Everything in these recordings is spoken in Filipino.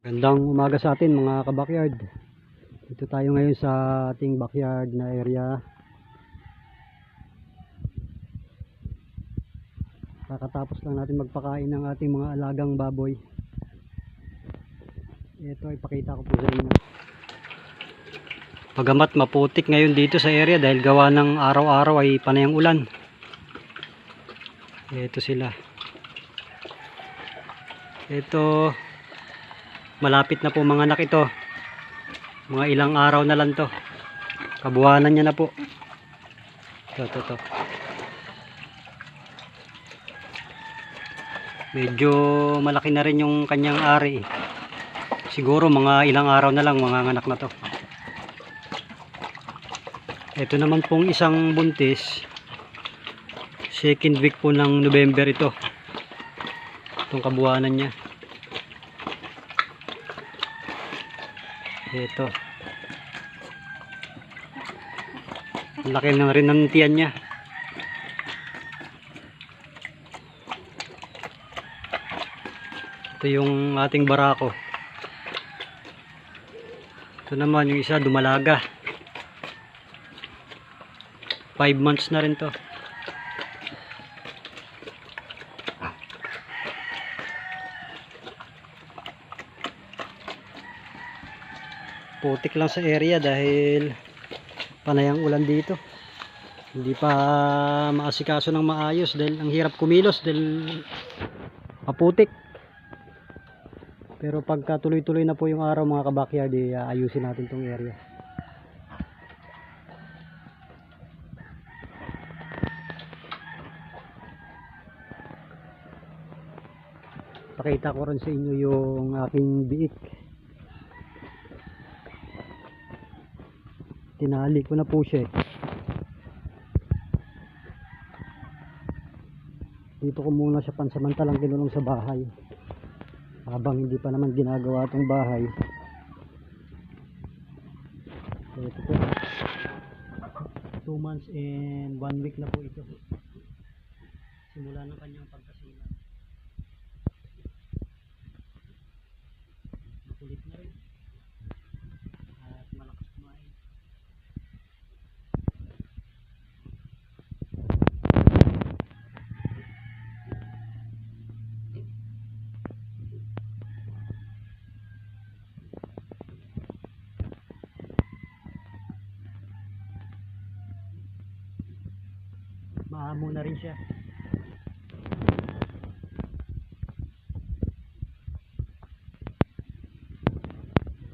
Gandang umaga sa atin mga ka-backyard. Dito tayo ngayon sa ating backyard na area. Kakatapos lang natin magpakain ng ating mga alagang baboy. Ito ipakita ko po sa inyo. Bagamat maputik ngayon dito sa area dahil gawa ng araw-araw ay panay ang ulan. Ito sila. Ito malapit na po mga anak ito. Mga ilang araw na lang to. Kabuwanan niya na po. Ito. Medyo malaki na rin yung kanyang ari. Siguro mga ilang araw na lang mga anak na to. Ito naman pong isang buntis. Second week po ng November ito. Itong kabuwanan niya. Ito. Laki na rin ng tiyan niya. Ito yung ating barako. Ito naman yung isa dumalaga. 5 months na rin to. Putik lang sa area dahil panay ang ulan dito. Hindi pa maasikaso ng maayos dahil ang hirap kumilos dahil maputik. Pero pagka tuloy-tuloy na po yung araw mga kabakyard, ayusin natin tong area. Pakita ko rin sa inyo yung aking biik. Tinali ko na po siya eh. Dito ko muna siya pansamantalang kinulong sa bahay. Habang hindi pa naman ginagawa itong bahay. So ito po. 2 months and 1 week na po ito. Simula ng kanyang pagkasilang. Makulit na rin. At malakas kumain. Maamo na rin siya.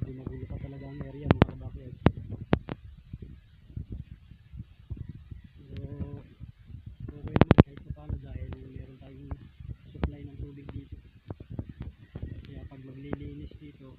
Magulo pa talaga ang area mga kabakyard. Pero okay naman kahit pa paano dahil meron tayong supply ng tubig dito. Kaya pag maglilinis dito